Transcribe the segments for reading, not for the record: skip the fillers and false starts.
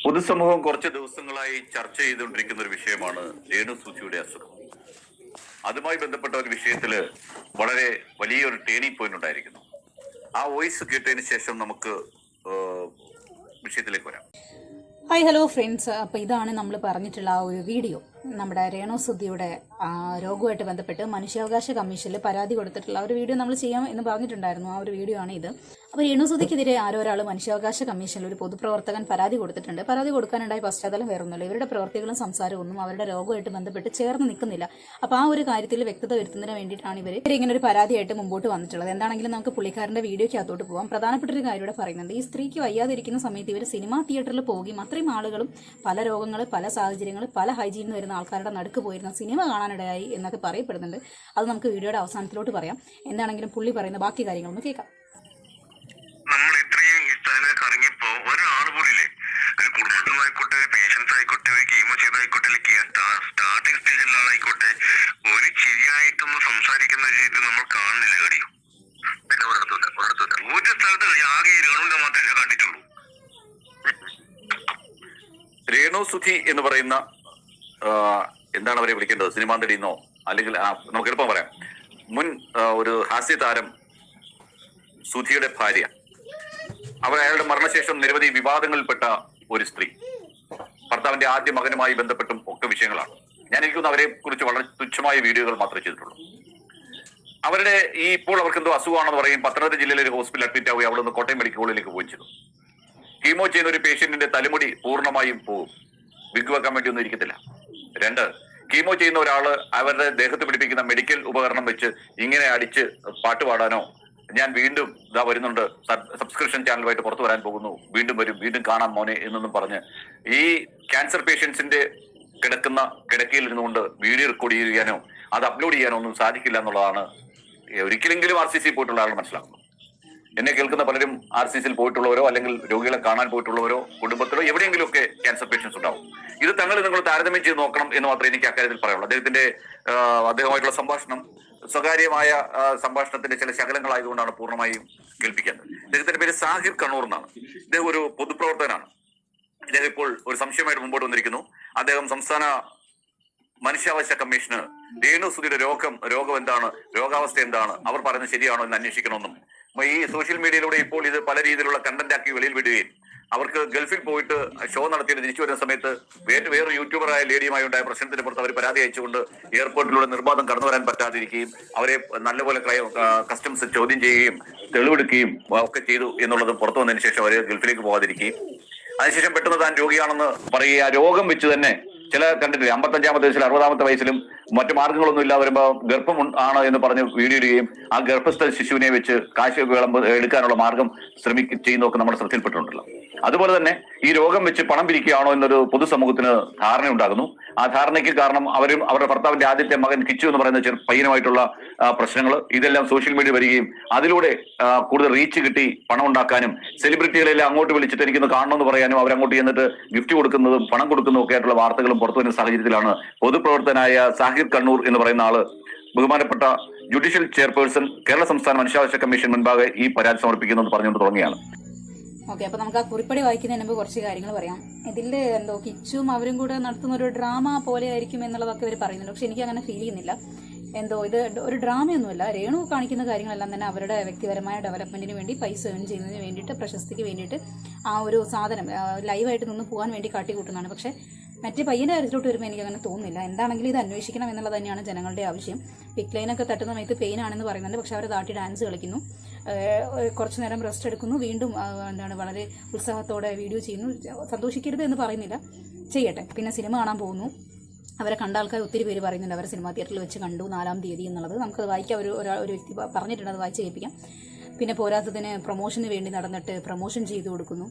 പൊതുസമൂഹം കുറച്ച് ദിവസങ്ങളായി ചർച്ച ചെയ്തുകൊണ്ടിരിക്കുന്ന ഒരു വിഷയമാണ് രേണു സുധിയുടെ അസുഖം. അതുമായി ബന്ധപ്പെട്ട ഒരു വിഷയത്തില് വളരെ വലിയൊരു ടേണിംഗ് പോയിന്റ് ഉണ്ടായിരിക്കുന്നു. ആ വോയിസ് കേട്ടതിന് ശേഷം നമുക്ക് വിഷയത്തിലേക്ക് വരാം. ഹായ് ഹലോ ഫ്രണ്ട്സ്, അപ്പോൾ ഇതാണ് നമ്മൾ പറഞ്ഞിട്ടുള്ള ആ ഒരു വീഡിയോ. നമ്മുടെ രേണു സുധിയുടെ രോഗവുമായിട്ട് ബന്ധപ്പെട്ട് മനുഷ്യാവകാശ കമ്മീഷനിൽ പരാതി കൊടുത്തിട്ടുള്ള ഒരു വീഡിയോ നമ്മൾ ചെയ്യാം എന്ന് പറഞ്ഞിട്ടുണ്ടായിരുന്നു. ആ ഒരു വീഡിയോ ആണ് ഇത്. അപ്പോൾ രേണു സുധിക്കെതിരെ ഒരാൾ മനുഷ്യാവകാശ കമ്മീഷനിൽ ഒരു പൊതുപ്രവർത്തകൻ പരാതി കൊടുത്തിട്ടുണ്ട്. പരാതി കൊടുക്കാനുണ്ടായ പശ്ചാത്തലം വേറൊന്നുമില്ല. ഇവരുടെ പ്രവർത്തികളും സംസാരമൊന്നും അവരുടെ രോഗമായിട്ട് ബന്ധപ്പെട്ട് ചേർന്ന് നിൽക്കുന്നില്ല. അപ്പോൾ ആ ഒരു കാര്യത്തിൽ വ്യക്തത വരുത്തുന്നതിന് വേണ്ടിയിട്ടാണ് ഇവർ ഇങ്ങനെ ഒരു പരാതിയായിട്ട് മുമ്പോട്ട് വന്നിട്ടുള്ളത്. എന്താണെങ്കിലും നമുക്ക് പുള്ളിക്കാരൻ്റെ വീഡിയോയ്ക്ക് അകത്തോട്ട് പോകാം. പ്രധാനപ്പെട്ട ഒരു കാര്യം ഇവിടെ പറയുന്നുണ്ട്. ഈ സ്ത്രീക്ക് വയ്യാതിരിക്കുന്ന സമയത്ത് ഇവർ സിനിമാ തിയേറ്ററിൽ പോകുകയും അത്രയും ആളുകളും പല രോഗങ്ങൾ, പല സാഹചര്യങ്ങൾ, പല ഹൈജീനിൽ നിന്ന് വരുന്ന ആൾക്കാരുടെ നടുക്ക് പോയിരുന്ന സിനിമ കാണാനിടയായി എന്നൊക്കെ പറയപ്പെടുന്നുണ്ട്. അത് നമുക്ക് വീഡിയോയുടെ അവസാനത്തിലോട്ട് പറയാം. എന്താണെങ്കിലും പുള്ളി പറയുന്ന ബാക്കി കാര്യങ്ങളൊന്ന് കേൾക്കാം. നമ്മൾ ഇത്രയും ഈ സ്ഥലങ്ങൾ കറങ്ങിയപ്പോ ഒരാൾ പോലില്ലേ, ഒരു കുടുംബത്തിലായിക്കോട്ടെ, പേഷ്യൻസ് ആയിക്കോട്ടെ, ഒരു കീമോ ചെയ്തായിക്കോട്ടെ, സ്റ്റാർട്ടിംഗ് സ്റ്റേജിലായിക്കോട്ടെ, ഒരു ശരിയായിട്ടൊന്ന് സംസാരിക്കുന്ന രീതി നമ്മൾ കാണുന്നില്ല. കടിയോ പിന്നെ ഒരിടത്തില്ല ഒരു സ്ഥലത്ത് ആകെ രേണുവിനെ മാത്രമേ ഞാൻ കണ്ടിട്ടുള്ളൂ. രേണു സുധി എന്ന് പറയുന്ന എന്താണ് അവരെ വിളിക്കേണ്ടത്, സിനിമാ നടിയെന്നോ അല്ലെങ്കിൽ നമുക്ക് എളുപ്പം പറയാം, മുൻ ഒരു ഹാസ്യ താരം സുധിയുടെ ഭാര്യ. അവർ അയാളുടെ മരണശേഷം നിരവധി വിവാദങ്ങളിൽപ്പെട്ട ഒരു സ്ത്രീ. ഭർത്താവിന്റെ ആദ്യ മകനുമായി ബന്ധപ്പെട്ടും ഒക്കെ വിഷയങ്ങളാണ്. ഞാൻ എനിക്കൊന്ന് അവരെ കുറിച്ച് വളരെ തുച്ഛമായ വീഡിയോകൾ മാത്രമേ ചെയ്തിട്ടുള്ളൂ. അവരുടെ ഇപ്പോൾ അവർക്ക് എന്തോ അസുഖമാണെന്ന് പറയും. പത്തനംതിട്ട ജില്ലയിലെ ഒരു ഹോസ്പിറ്റലിൽ അഡ്മിറ്റ് ആവുകയും അവിടെ നിന്ന് കോട്ടയം മെഡിക്കൽ കോളേജിലേക്ക് പോയി ചെയ്തു. കീമോ ചെയ്യുന്ന ഒരു പേഷ്യന്റിന്റെ തലമുടി പൂർണ്ണമായും പോകും. വിഗ് വെക്കാൻ വേണ്ടി ഒന്നും ഇരിക്കത്തില്ല. 2, കീമോ ചെയ്യുന്ന ഒരാള് അവരുടെ ദേഹത്ത് പിടിപ്പിക്കുന്ന മെഡിക്കൽ ഉപകരണം വെച്ച് ഇങ്ങനെ അടിച്ച് പാട്ട് പാടാനോ, ഞാൻ വീണ്ടും ഇതാ വരുന്നുണ്ട്, സബ്സ്ക്രിപ്ഷൻ ചാനലുമായിട്ട് പുറത്തു വരാൻ പോകുന്നു, വീണ്ടും വരും, വീണ്ടും കാണാം മോനെ എന്നൊന്നും പറഞ്ഞ് ഈ ക്യാൻസർ പേഷ്യൻസിന്റെ കിടക്കുന്ന കിടക്കയിൽ ഇരുന്നുകൊണ്ട് വീഡിയോ റെക്കോർഡ് ചെയ്യാനോ അത് അപ്ലോഡ് ചെയ്യാനോ ഒന്നും സാധിക്കില്ല എന്നുള്ളതാണ് ഒരിക്കലെങ്കിലും RCC പോയിട്ടുള്ള ആൾ മനസ്സിലാക്കുന്നത്. എന്നെ കേൾക്കുന്ന പലരും RCCയിൽ പോയിട്ടുള്ളവരോ അല്ലെങ്കിൽ രോഗികളെ കാണാൻ പോയിട്ടുള്ളവരോ കുടുംബത്തിലോ എവിടെയെങ്കിലും ഒക്കെ ക്യാൻസർ പേഷ്യൻസ് ഉണ്ടാവും. ഇത് നിങ്ങൾ താരതമ്യം ചെയ്ത് നോക്കണം എന്ന് മാത്രമേ എനിക്ക് അക്കാര്യത്തിൽ പറയുള്ളൂ. അദ്ദേഹമായിട്ടുള്ള സംഭാഷണം സ്വകാര്യമായ സംഭാഷണത്തിന്റെ ചില ശകലങ്ങളായതുകൊണ്ടാണ് പൂർണ്ണമായും കേൾപ്പിക്കുന്നത്. അദ്ദേഹത്തിന്റെ പേര് സാഹിർ കണ്ണൂർ എന്നാണ്. ഇദ്ദേഹം ഒരു പൊതുപ്രവർത്തകനാണ്. ഇദ്ദേഹം ഇപ്പോൾ ഒരു സംശയമായിട്ട് മുമ്പോട്ട് വന്നിരിക്കുന്നു. അദ്ദേഹം സംസ്ഥാന മനുഷ്യാവകാശ കമ്മീഷന് രേണു സുധിയുടെ രോഗം എന്താണ്, രോഗാവസ്ഥ എന്താണ്, അവർ പറയുന്നത് ശരിയാണോ എന്ന് അന്വേഷിക്കണമെന്നും, ഈ സോഷ്യൽ മീഡിയയിലൂടെ ഇപ്പോൾ ഇത് പല രീതിയിലുള്ള കണ്ടന്റ് ആക്കി വെളിയിൽ വിടുകയും അവർക്ക് ഗൾഫിൽ പോയിട്ട് ഷോ നടത്തിയിട്ട് തിരിച്ചു വരുന്ന സമയത്ത് വേറെ യൂട്യൂബറായ ലേഡിയുമായി ഉണ്ടായ പ്രശ്നത്തിന് പുറത്ത് അവർ പരാതി അയച്ചുകൊണ്ട് എയർപോർട്ടിലൂടെ നിർബാധം കടന്നു വരാൻ പറ്റാതിരിക്കുകയും അവരെ നല്ലപോലെ കസ്റ്റംസ് ചോദ്യം ചെയ്യുകയും തെളിവെടുക്കുകയും ഒക്കെ ചെയ്തു എന്നുള്ളത് പുറത്തു വന്നതിന് ശേഷം അവർ ഗൾഫിലേക്ക് പോകാതിരിക്കുകയും അതിനുശേഷം പെട്ടെന്ന് താൻ രോഗിയാണെന്ന് പറയുക, രോഗം വെച്ച് തന്നെ ചില കണ്ടിട്ടില്ല, 55-ാമത്തെ വയസ്സിലും 60-ാമത്തെ വയസ്സിലും മറ്റു മാർഗങ്ങളൊന്നും ഇല്ലാതെ വരുമ്പോൾ ഗർഭം ആണ് എന്ന് പറഞ്ഞ് വീഡിയോ ഇടുകയും ആ ഗർഭസ്ഥ ശിശുവിനെ വെച്ച് കാശ് എടുക്കാനുള്ള മാർഗം ചെയ്യുന്നതൊക്കെ നമ്മുടെ ശ്രദ്ധയിൽപ്പെട്ടിട്ടുണ്ടല്ലോ. അതുപോലെ തന്നെ ഈ രോഗം വെച്ച് പണം പിരിക്കുകയാണോ എന്നൊരു പൊതുസമൂഹത്തിന് ധാരണ ഉണ്ടാകുന്നു. ആ ധാരണയ്ക്ക് കാരണം അവരുടെ ഭർത്താവിന്റെ ആദ്യത്തെ മകൻ കിച്ചു എന്ന് പറയുന്ന പയ്യനുമായിട്ടുള്ള പ്രശ്നങ്ങൾ, ഇതെല്ലാം സോഷ്യൽ മീഡിയ വരികയും അതിലൂടെ കൂടുതൽ റീച്ച് കിട്ടി പണം ഉണ്ടാക്കാനും സെലിബ്രിറ്റികളെല്ലാം അങ്ങോട്ട് വിളിച്ചിട്ട് എനിക്കൊന്ന് കാണണമെന്ന് പറയാനും അവരങ്ങോട്ട് ചെന്നിട്ട് ഗിഫ്റ്റ് കൊടുക്കുന്നതും പണം കൊടുക്കുന്നതും ഒക്കെ ആയിട്ടുള്ള വാർത്തകളും പുറത്തു വരുന്ന സാഹചര്യത്തിലാണ് പൊതുപ്രവർത്തകനായ സാഹിർ കണ്ണൂർ എന്ന് പറയുന്ന ആള് ബഹുമാനപ്പെട്ട ജുഡീഷ്യൽ ചെയർപേഴ്സൺ കേരള സംസ്ഥാന മനുഷ്യാവകാശ കമ്മീഷൻ മുൻപാകെ ഈ പരാതി സമർപ്പിക്കുന്നത് പറഞ്ഞുകൊണ്ട് തുടങ്ങിയാണ്. ഓക്കെ, അപ്പോൾ നമുക്ക് ആ കുറിപ്പടി വായിക്കുന്നതിന് മുമ്പ് കുറച്ച് കാര്യങ്ങൾ പറയാം. ഇതിൽ എന്തോ കിച്ചും അവരും കൂടെ നടത്തുന്ന ഒരു ഡ്രാമ പോലെ ആയിരിക്കും എന്നുള്ളതൊക്കെ ഇവർ പറയുന്നുണ്ട്. പക്ഷെ എനിക്ക് അങ്ങനെ ഫീൽ ചെയ്യുന്നില്ല. എന്തോ ഇത് ഒരു ഡ്രാമയൊന്നുമല്ല. രേണു കാണിക്കുന്ന കാര്യങ്ങളെല്ലാം തന്നെ അവരുടെ വ്യക്തിപരമായ ഡെവലപ്മെന്റിന് വേണ്ടി, പൈസ ഏൺ ചെയ്യുന്നതിന് വേണ്ടിയിട്ട്, പ്രശസ്തിക്ക് വേണ്ടിയിട്ട് ആ ഒരു സാധനം ലൈവായിട്ട് നിന്ന് പോകാൻ വേണ്ടി കാട്ടിക്കൂട്ടുന്നതാണ്. പക്ഷേ മറ്റേ പയ്യൻ്റെ കാര്യത്തിലോട്ട് വരുമ്പോൾ എനിക്ക് അങ്ങനെ തോന്നുന്നില്ല. എന്താണെങ്കിലും ഇത് അന്വേഷിക്കണം എന്നുള്ളത് തന്നെയാണ് ജനങ്ങളുടെ ആവശ്യം. പിക് ലൈനൊക്കെ തട്ടുന്ന സമയത്ത് പെയിൻ ആണെന്ന് പറയുന്നുണ്ട്. പക്ഷെ അവർ താട്ടി ഡാൻസ് കളിക്കുന്നു, കുറച്ചു നേരം റെസ്റ്റ് എടുക്കുന്നു, വീണ്ടും വളരെ ഉത്സാഹത്തോടെ വീഡിയോ ചെയ്യുന്നു. സന്തോഷിക്കരുത് എന്ന് പറയുന്നില്ല, ചെയ്യട്ടെ. പിന്നെ സിനിമ കാണാൻ പോകുന്നു. അവരെ കണ്ട ആൾക്കാർ ഒത്തിരി പേര് പറയുന്നുണ്ട് അവരെ സിനിമാ തിയേറ്ററിൽ വെച്ച് കണ്ടു 4-ാം തീയതി എന്നുള്ളത്. നമുക്കത് വായിക്കാം. ഒരു വ്യക്തി പറഞ്ഞിട്ടുണ്ട്, അത് വായിച്ച് കേൾപ്പിക്കാം. പിന്നെ പോരാത്തതിന് പ്രൊമോഷന് വേണ്ടി നടന്നിട്ട് പ്രൊമോഷൻ ചെയ്തു കൊടുക്കുന്നു.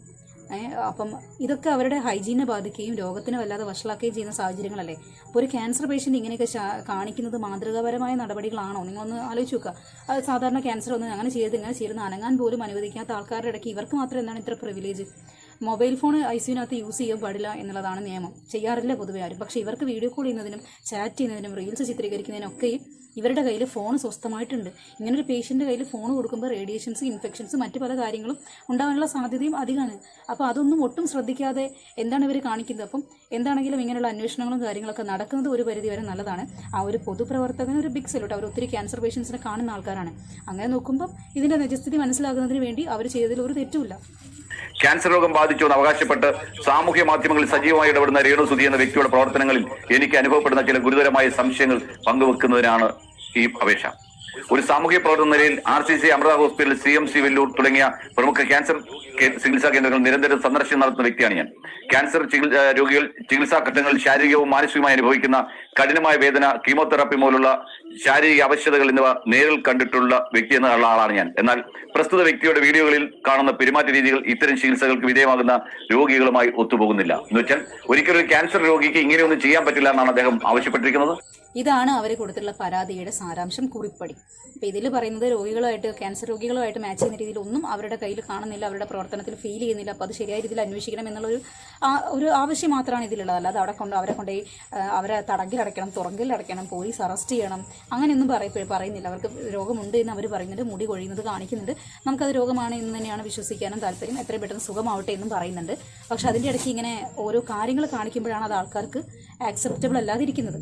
അപ്പം ഇതൊക്കെ അവരുടെ ഹൈജീനെ ബാധിക്കുകയും രോഗത്തിന് വല്ലാതെ വഷളാക്കുകയും ചെയ്യുന്ന സാഹചര്യങ്ങളല്ലേ. അപ്പോൾ ഒരു ക്യാൻസർ പേഷ്യൻ്റ് ഇങ്ങനെയൊക്കെ കാണിക്കുന്നത് മാതൃകാപരമായ നടപടികളാണോ? നിങ്ങളൊന്ന് ആലോചിച്ച് നോക്കുക. അത് സാധാരണ ക്യാൻസർ ഒന്നും അങ്ങനെ ചെയ്ത് ഇങ്ങനെ ചെയ്യുന്ന അനങ്ങാൻ പോലും അനുവദിക്കാത്ത ആൾക്കാരുടെ ഇടയ്ക്ക് ഇവർക്ക് മാത്രം എന്താണ് ഇത്ര പ്രിവിലേജ്? മൊബൈൽ ഫോൺ ICUവിനകത്ത് യൂസ് ചെയ്യാൻ പാടില്ല എന്നുള്ളതാണ് നിയമം. ചെയ്യാറില്ല പൊതുവെ ആരും. പക്ഷേ ഇവർക്ക് വീഡിയോ കോൾ ചെയ്യുന്നതിനും ചാറ്റ് ചെയ്യുന്നതിനും റീൽസ് ചിത്രീകരിക്കുന്നതിനൊക്കെയും ഇവരുടെ കയ്യിൽ ഫോൺ സ്വസ്ഥമായിട്ടുണ്ട്. ഇങ്ങനൊരു പേഷ്യൻ്റെ കയ്യിൽ ഫോൺ കൊടുക്കുമ്പോൾ റേഡിയേഷൻസ്, ഇൻഫെക്ഷൻസ്, മറ്റു പല കാര്യങ്ങളും ഉണ്ടാകാനുള്ള സാധ്യതയും അധികമാണ്. അപ്പോൾ അതൊന്നും ഒട്ടും ശ്രദ്ധിക്കാതെ എന്താണ് ഇവർ കാണിക്കുന്നത്. അപ്പം എന്താണെങ്കിലും ഇങ്ങനെയുള്ള അന്വേഷണങ്ങളും കാര്യങ്ങളൊക്കെ നടക്കുന്നത് ഒരു പരിധി വരെ നല്ലതാണ്. ആ ഒരു പൊതുപ്രവർത്തകന് ഒരു ബിഗ് സല്യൂട്ട്. അവർ ഒത്തിരി ക്യാൻസർ പേഷ്യൻസിനെ കാണുന്ന ആൾക്കാരാണ്. അങ്ങനെ നോക്കുമ്പോൾ ഇതിൻ്റെ നിജസ്ഥിതി മനസ്സിലാക്കുന്നതിന് വേണ്ടി അവർ ചെയ്തതിൽ ഒരു തെറ്റുമില്ല. ക്യാൻസർ രോഗം ബാധിച്ചു എന്ന് അവകാശപ്പെട്ട് സാമൂഹ്യ മാധ്യമങ്ങളിൽ സജീവമായി ഇടപെടുന്ന രേണു സുധി എന്ന വ്യക്തിയുടെ പ്രവർത്തനങ്ങളിൽ എനിക്ക് അനുഭവപ്പെടുന്ന ചില ഗുരുതരമായ സംശയങ്ങൾ പങ്കുവെക്കുന്നതിനാണ് ഈ അപേക്ഷ. ഒരു സാമൂഹ്യ പ്രവർത്തന നിലയിൽ RCC, Amrita hospital, CMC Vellore തുടങ്ങിയ പ്രമുഖ ക്യാൻസർ ചികിത്സാ കേന്ദ്രങ്ങൾ നിരന്തരം സന്ദർശനം നടത്തുന്ന വ്യക്തിയാണ് ഞാൻ. ക്യാൻസർ രോഗികൾ ചികിത്സാ ഘട്ടങ്ങളിൽ ശാരീരികവും മാനസികവുമായി അനുഭവിക്കുന്ന കഠിനമായ വേദന, കീമോതെറാപ്പി പോലുള്ള ശാരീരിക അവശതകൾ എന്നിവ നേരിൽ കണ്ടിട്ടുള്ള വ്യക്തി എന്നുള്ള ആളാണ് ഞാൻ. എന്നാൽ പ്രസ്തുത വ്യക്തിയുടെ വീഡിയോകളിൽ കാണുന്ന പെരുമാറ്റ രീതികൾ ഇത്തരം ചികിത്സകൾക്ക് വിധേയമാകുന്ന രോഗികളുമായി ഒത്തുപോകുന്നില്ല. എന്ന് വെച്ചാൽ ഒരിക്കലും ഒരു ക്യാൻസർ രോഗിക്ക് ഇങ്ങനെയൊന്നും ചെയ്യാൻ പറ്റില്ല എന്നാണ് അദ്ദേഹം ആവശ്യപ്പെട്ടിരിക്കുന്നത്. ഇതാണ് അവർ കൊടുത്തിട്ടുള്ള പരാതിയുടെ സാരാംശം, കുറിപ്പടി. അപ്പോൾ ഇതിൽ പറയുന്നത് രോഗികളുമായിട്ട്, ക്യാൻസർ രോഗികളുമായിട്ട് മാച്ച് ചെയ്യുന്ന രീതിയിൽ ഒന്നും അവരുടെ കയ്യിൽ കാണുന്നില്ല, അവരുടെ പ്രവർത്തനത്തിൽ ഫീൽ ചെയ്യുന്നില്ല. അപ്പോൾ അത് ശരിയായ രീതിയിൽ അന്വേഷിക്കണം എന്നുള്ളൊരു ഒരു ആവശ്യം മാത്രമാണ് ഇതിലുള്ളത്. അല്ലാതെ അവരെ കൊണ്ടുപോയി അവരെ തടങ്കിലടയ്ക്കണം, തുറങ്കിലടയ്ക്കണം, പോലീസ് അറസ്റ്റ് ചെയ്യണം, അങ്ങനെയൊന്നും പറയുന്നില്ല. അവർക്ക് രോഗമുണ്ട് എന്ന് അവർ പറയുന്നുണ്ട്, മുടി കൊഴിയുന്നത് കാണിക്കുന്നുണ്ട്. നമുക്കത് രോഗമാണ് എന്ന് തന്നെയാണ് വിശ്വസിക്കാനും താല്പര്യം. എത്രയും പെട്ടെന്ന് സുഖമാവട്ടെ എന്നും പറയുന്നുണ്ട്. പക്ഷെ അതിൻ്റെ ഇടയ്ക്ക് ഇങ്ങനെ ഓരോ കാര്യങ്ങൾ കാണിക്കുമ്പോഴാണ് അത് ആൾക്കാർക്ക് ആക്സെപ്റ്റബിൾ അല്ലാതിരിക്കുന്നത്.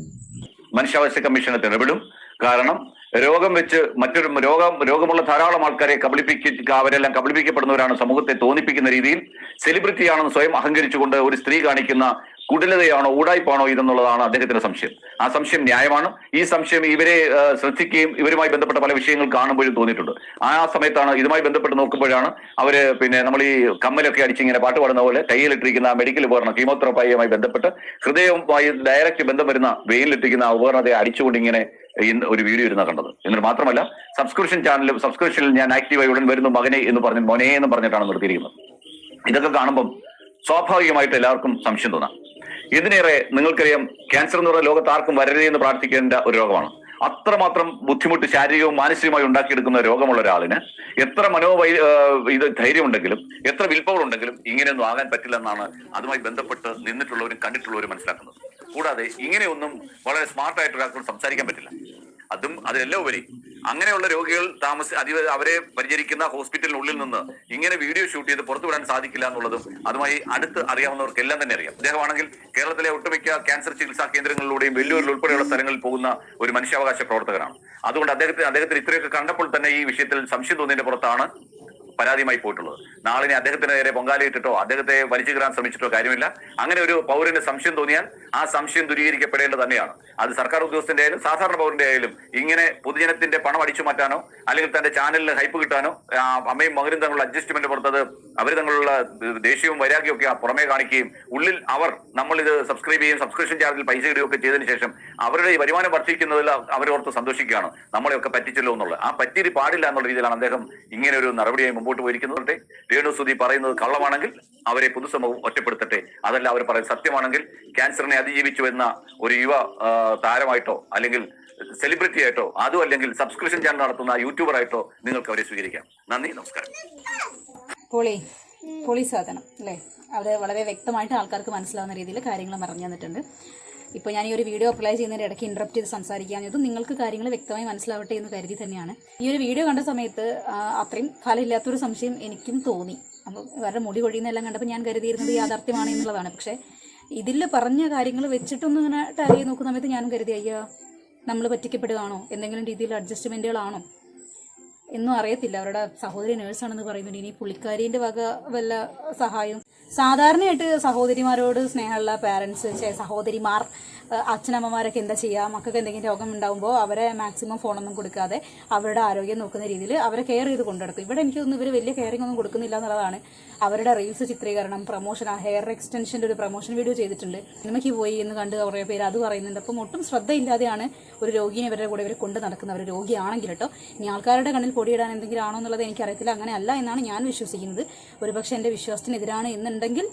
മനുഷ്യാവകാശ കമ്മീഷൻ ഇടപെടും. കാരണം രോഗം വെച്ച് മറ്റൊരു രോഗമുള്ള ധാരാളം ആൾക്കാരെ അവരെല്ലാം കബളിപ്പിക്കപ്പെടുന്നവരാണ് സമൂഹത്തെ തോന്നിപ്പിക്കുന്ന രീതിയിൽ. സെലിബ്രിറ്റിയാണെന്ന് സ്വയം അഹങ്കരിച്ചുകൊണ്ട് ഒരു സ്ത്രീ കാണിക്കുന്ന കുടിലതയാണോ ഊടായ്പാണോ ഇതെന്നുള്ളതാണ് അദ്ദേഹത്തിന്റെ സംശയം. ആ സംശയം ന്യായമാണ്. ഈ സംശയം ഇവരെ ശ്രദ്ധിക്കുകയും ഇവരുമായി ബന്ധപ്പെട്ട പല വിഷയങ്ങൾ കാണുമ്പോഴും തോന്നിയിട്ടുണ്ട്. ആ സമയത്താണ് ഇതുമായി ബന്ധപ്പെട്ട് നോക്കുമ്പോഴാണ് അവര് നമ്മൾ ഈ കമ്മലൊക്കെ അടിച്ചിങ്ങനെ പാട്ട് പാടുന്ന പോലെ കയ്യിലിട്ടിരിക്കുന്ന മെഡിക്കൽ ഉപകരണം, കീമോതെറാപ്പിയുമായി ബന്ധപ്പെട്ട് ഹൃദയവുമായി ഡയറക്റ്റ് ബന്ധം വരുന്ന വെയിലിട്ടിരിക്കുന്ന ആ ഉപകരണത്തെ അടിച്ചുകൊണ്ട് ഇങ്ങനെ ഒരു വീഡിയോ ഇരുന്ന കണ്ടത്. എന്നിട്ട് മാത്രമല്ല, സബ്സ്ക്രിപ്ഷനിൽ ഞാൻ ആക്റ്റീവായി ഉടൻ വരുന്നു മകനെ എന്ന് പറഞ്ഞ് മോനെ എന്ന് പറഞ്ഞിട്ടാണ് നിർത്തിയിരിക്കുന്നത്. ഇതൊക്കെ കാണുമ്പം സ്വാഭാവികമായിട്ട് എല്ലാവർക്കും സംശയം തോന്നാം. ഇതിനേറെ നിങ്ങൾക്കറിയാം, ക്യാൻസർ എന്ന് പറയുന്ന ലോകത്ത് ആർക്കും വരരുതേ എന്ന് പ്രാർത്ഥിക്കേണ്ട ഒരു രോഗമാണ്. അത്രമാത്രം ബുദ്ധിമുട്ട് ശാരീരികവും മാനസികമായി ഉണ്ടാക്കിയെടുക്കുന്ന രോഗമുള്ള ഒരാളിന് എത്ര ധൈര്യമുണ്ടെങ്കിലും എത്ര വിൽപ്പവർ ഉണ്ടെങ്കിലും ഇങ്ങനെയൊന്നും ആകാൻ പറ്റില്ല എന്നാണ് അതുമായി ബന്ധപ്പെട്ട് നിന്നിട്ടുള്ളവരും കണ്ടിട്ടുള്ളവരും മനസ്സിലാക്കുന്നത്. കൂടാതെ ഇങ്ങനെയൊന്നും വളരെ സ്മാർട്ടായിട്ട് ഒരാൾക്കും സംസാരിക്കാൻ പറ്റില്ല. അതിനെല്ലാം ഉപരി അങ്ങനെയുള്ള രോഗികൾ അവരെ പരിചരിക്കുന്ന ഹോസ്പിറ്റലിനുള്ളിൽ നിന്ന് ഇങ്ങനെ വീഡിയോ ഷൂട്ട് ചെയ്ത് പുറത്തുവിടാൻ സാധിക്കില്ല എന്നുള്ളതും അതുമായി അടുത്ത് അറിയാവുന്നവർക്കെല്ലാം തന്നെ അറിയാം. അദ്ദേഹമാണെങ്കിൽ കേരളത്തിലെ ഒട്ടുമിക്ക ക്യാൻസർ ചികിത്സാ കേന്ദ്രങ്ങളിലൂടെയും വെല്ലൂരിൽ ഉൾപ്പെടെയുള്ള സ്ഥലങ്ങളിൽ പോകുന്ന ഒരു മനുഷ്യാവകാശ പ്രവർത്തകനാണ്. അതുകൊണ്ട് അദ്ദേഹത്തിന് ഇത്രയൊക്കെ കണ്ടപ്പോൾ തന്നെ ഈ വിഷയത്തിൽ സംശയം തോന്നിയതിന്റെ പുറത്താണ് പരാതിയുമായി പോയിട്ടുള്ളത്. നാളിനെ അദ്ദേഹത്തിന് നേരെ പൊങ്കാലയിട്ടിട്ടോ അദ്ദേഹത്തെ വലിച്ചു കയറാൻ ശ്രമിച്ചിട്ടോ കാര്യമില്ല. അങ്ങനെ ഒരു പൗരന് സംശയം തോന്നിയാൽ ആ സംശയം ദൂരീകരിക്കപ്പെടേണ്ടത് തന്നെയാണ്. അത് സർക്കാർ ഉദ്യോഗസ്ഥന്റെ ആയാലും സാധാരണ പൗരന്റെ ആയാലും. ഇങ്ങനെ പൊതുജനത്തിന്റെ പണം അടിച്ചു മാറ്റാനോ അല്ലെങ്കിൽ തന്റെ ചാനലിന് ഹൈപ്പ് കിട്ടാനോ അമ്മയും മകനും തമ്മിലുള്ള അഡ്ജസ്റ്റ്മെന്റ് പുറത്തത് അവർ തമ്മിലുള്ള ദേഷ്യവും വൈരാഗ്യവും ഒക്കെ പുറമേ കാണിക്കുകയും ഉള്ളിൽ നമ്മളിത് സബ്സ്ക്രൈബ് ചെയ്യുകയും സബ്സ്ക്രിപ്ഷൻ ചാർജിൽ പൈസ ഇടുകയൊക്കെ ചെയ്തതിനു ശേഷം അവരുടെ വരുമാനം വർദ്ധിക്കുന്നതിൽ അവരോർത്ത് സന്തോഷിക്കുകയാണ്, നമ്മളെയൊക്കെ പറ്റിച്ചല്ലോ എന്നുള്ളത്. ആ പറ്റിയത് പാടില്ല എന്നുള്ള രീതിയിലാണ് അദ്ദേഹം ഇങ്ങനെ ഒരു നടപടിയായി മുമ്പോട്ട് പോയിരിക്കുന്നത്. രേണു സുധി പറയുന്നത് കള്ളമാണെങ്കിൽ അവരെ പൊതുസമൂഹം ഒറ്റപ്പെടുത്തട്ടെ. അതല്ല അവർ പറയുന്നത് സത്യമാണെങ്കിൽ ക്യാൻസറിനെ അതിജീവിച്ചു എന്ന ഒരു യുവ താരമായിട്ടോ അല്ലെങ്കിൽ സെലിബ്രിറ്റി ആയിട്ടോ അതും അല്ലെങ്കിൽ സബ്സ്ക്രിപ്ഷൻ ചാനൽ നടത്തുന്ന യൂട്യൂബറായിട്ടോ നിങ്ങൾക്ക് അവരെ സ്വീകരിക്കാം. നന്ദി, നമസ്കാരം. പൊളി സാധനം അല്ലേ? അവിടെ വളരെ വ്യക്തമായിട്ട് ആൾക്കാർക്ക് മനസ്സിലാവുന്ന രീതിയിൽ കാര്യങ്ങൾ പറഞ്ഞു തന്നിട്ടുണ്ട്. ഇപ്പോൾ ഞാൻ ഈ ഒരു വീഡിയോ അപ്ലൈ ചെയ്യുന്നതിൻ്റെ ഇടയ്ക്ക് ഇൻട്രപ്റ്റ് ചെയ്ത് സംസാരിക്കാഞ്ഞതും നിങ്ങൾക്ക് കാര്യങ്ങൾ വ്യക്തമായി മനസ്സിലാവട്ടെ എന്ന് കരുതി തന്നെയാണ്. ഈ ഒരു വീഡിയോ കണ്ട സമയത്ത് അത്രയും ഫലമില്ലാത്തൊരു സംശയം എനിക്കും തോന്നി. അപ്പോൾ ഇവരുടെ മുടി കൊഴിയുന്നതെല്ലാം കണ്ടപ്പോൾ ഞാൻ കരുതിയിരുന്നത് യാഥാർത്ഥ്യമാണ് എന്നുള്ളതാണ്. പക്ഷേ ഇതിൽ പറഞ്ഞ കാര്യങ്ങൾ വെച്ചിട്ടൊന്നും ഇങ്ങനെ ടാലി ചെയ്ത് നോക്കുന്ന സമയത്ത് ഞാനും കരുതി, അയ്യോ നമ്മൾ പറ്റിക്കപ്പെടുകയാണോ, എന്തെങ്കിലും രീതിയിൽ അഡ്ജസ്റ്റ്മെൻറ്റുകളാണോ എന്നും അറിയത്തില്ല. അവരുടെ സഹോദരി നേഴ്സാണെന്ന് പറയുന്നുണ്ട്. ഇനി പുള്ളിക്കാരീൻ്റെ വക വല്ല സഹായവും. സാധാരണയായിട്ട് സഹോദരിമാരോട് സ്നേഹമുള്ള പാരൻസ്, സഹോദരിമാർ, അച്ഛനമ്മമാരൊക്കെ എന്താ ചെയ്യുക, മക്കൾക്ക് എന്തെങ്കിലും രോഗം ഉണ്ടാകുമ്പോൾ അവരെ മാക്സിമം ഫോണൊന്നും കൊടുക്കാതെ അവരുടെ ആരോഗ്യം നോക്കുന്ന രീതിയിൽ അവരെ കെയർ ചെയ്ത് കൊണ്ടുനടക്കും. ഇവിടെ എനിക്ക് തോന്നുന്നു ഇവർ വലിയ കെയറിംഗ് ഒന്നും കൊടുക്കുന്നില്ല എന്നുള്ളതാണ്. അവരുടെ റീൽസ് ചിത്രീകരണം, പ്രൊമോഷൻ, ഹെയർ എക്സ്റ്റൻഷൻ്റെ ഒരു പ്രൊമോഷൻ വീഡിയോ ചെയ്തിട്ടുണ്ട്. സിനിമയ്ക്ക് പോയി എന്ന് കണ്ട് കുറേ പേര് അത് പറയുന്നുണ്ട്. അപ്പം ഒട്ടും ശ്രദ്ധയില്ലാതെയാണ് ഒരു രോഗിയെ ഇവരുടെ കൂടെ ഇവർ കൊണ്ട് നടക്കുന്നത്. അവർ രോഗിയാണെങ്കിൽ കേട്ടോ. ഇനി ആൾക്കാരുടെ കണ്ണിൽ പൊടിയിടാൻ എന്തെങ്കിലും ആണോ എന്നുള്ളത് എനിക്കറിയത്തില്ല. അങ്ങനെ അല്ല എന്നാണ് ഞാൻ വിശ്വസിക്കുന്നത്. ഒരുപക്ഷെ എൻ്റെ വിശ്വാസത്തിനെതിരാണ് എന്നുണ്ടെങ്കിൽ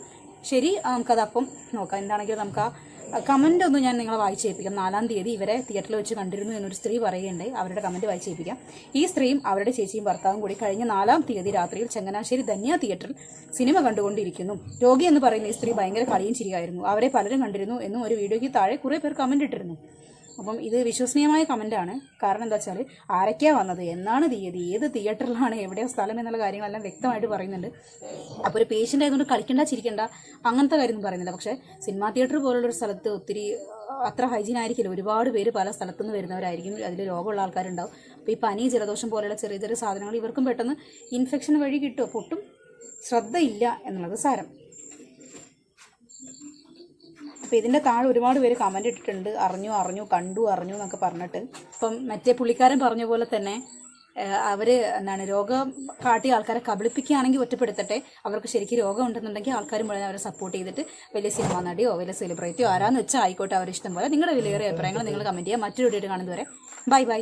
ശരി, നമുക്കത് അപ്പം നോക്കാം. എന്താണെങ്കിലും നമുക്ക് ആ കമൻ്റ് ഒന്നും ഞാൻ നിങ്ങളെ വായിച്ചേൽപ്പിക്കാം. 4-ാം തീയതി ഇവരെ തിയേറ്ററിൽ വെച്ച് കണ്ടിരുന്നു എന്നൊരു സ്ത്രീ പറയുകയുണ്ടായി. അവരുടെ കമൻറ്റ് വായിച്ചേൽപ്പിക്കാം. ഈ സ്ത്രീയും അവരുടെ ചേച്ചിയും ഭർത്താവും കൂടി കഴിഞ്ഞ 4-ാം തീയതി രാത്രിയിൽ ചങ്ങനാശ്ശേരി ധന്യ തിയേറ്ററിൽ സിനിമ കണ്ടുകൊണ്ടിരിക്കുന്നു. രോഗി എന്ന് പറയുന്ന ഈ സ്ത്രീ ഭയങ്കര കളിയും ചിരിയായിരുന്നു. അവരെ പലരും കണ്ടിരുന്നു എന്നും ഒരു വീഡിയോയ്ക്ക് താഴെ കുറേ പേർ കമൻ്റ് ഇട്ടിരുന്നു. അപ്പം ഇത് വിശ്വസനീയമായ കമൻ്റാണ്. കാരണം എന്താ വെച്ചാൽ ആരൊക്കെയാണ് വന്നത്, എന്നാണ് തീയതി, ഏത് തിയേറ്ററിലാണ്, എവിടെയോ സ്ഥലം എന്നുള്ള കാര്യങ്ങളെല്ലാം വ്യക്തമായിട്ട് പറയുന്നുണ്ട്. അപ്പോൾ ഒരു പേഷ്യൻ്റ് ആയതുകൊണ്ട് കളിക്കണ്ട ചിരിക്കണ്ട അങ്ങനത്തെ കാര്യമൊന്നും പറയുന്നില്ല. പക്ഷേ സിനിമാ തിയേറ്റർ പോലുള്ളൊരു സ്ഥലത്ത് ഒത്തിരി അത്ര ഹൈജീൻ ആയിരിക്കില്ല. ഒരുപാട് പേര് പല സ്ഥലത്തു നിന്ന് വരുന്നവരായിരിക്കും. അതിൽ രോഗമുള്ള ആൾക്കാരുണ്ടാവും. അപ്പോൾ ഈ പനി ജലദോഷം പോലെയുള്ള ചെറിയ ചെറിയ സാധനങ്ങൾ ഇവർക്കും പെട്ടെന്ന് ഇൻഫെക്ഷൻ വഴി കിട്ടും. അപ്പോൾ ഒട്ടും ശ്രദ്ധയില്ല എന്നുള്ളത് സാരം. അപ്പോൾ ഇതിൻ്റെ താഴെ ഒരുപാട് പേര് കമൻ്റ് ഇട്ടിട്ടുണ്ട്. അറിഞ്ഞു കണ്ടു എന്നൊക്കെ പറഞ്ഞിട്ട്. ഇപ്പം മറ്റേ പുള്ളിക്കാരൻ പറഞ്ഞ പോലെ തന്നെ അവർ രോഗം കാട്ടിയ ആൾക്കാരെ കബളിപ്പിക്കുകയാണെങ്കിൽ ഒറ്റപ്പെടുത്തട്ടെ. അവർക്ക് ശരിക്കും രോഗം ഉണ്ടെന്നുണ്ടെങ്കിൽ ആൾക്കാർ മുഴുവൻ അവരെ സപ്പോർട്ട് ചെയ്തിട്ട് വലിയ സിനിമ നടിയോ വലിയ സെലിബ്രിറ്റിയോ ആരാന്ന് വെച്ചാൽ ആയിക്കോട്ടെ, അവരിഷ്ടം പോലെ. നിങ്ങളുടെ വിലയേറിയ അഭിപ്രായങ്ങൾ നിങ്ങൾ കമൻറ്റ് ചെയ്യുക. മറ്റൊരു വീഡിയോ കാണുന്നതുവരെ ബൈ.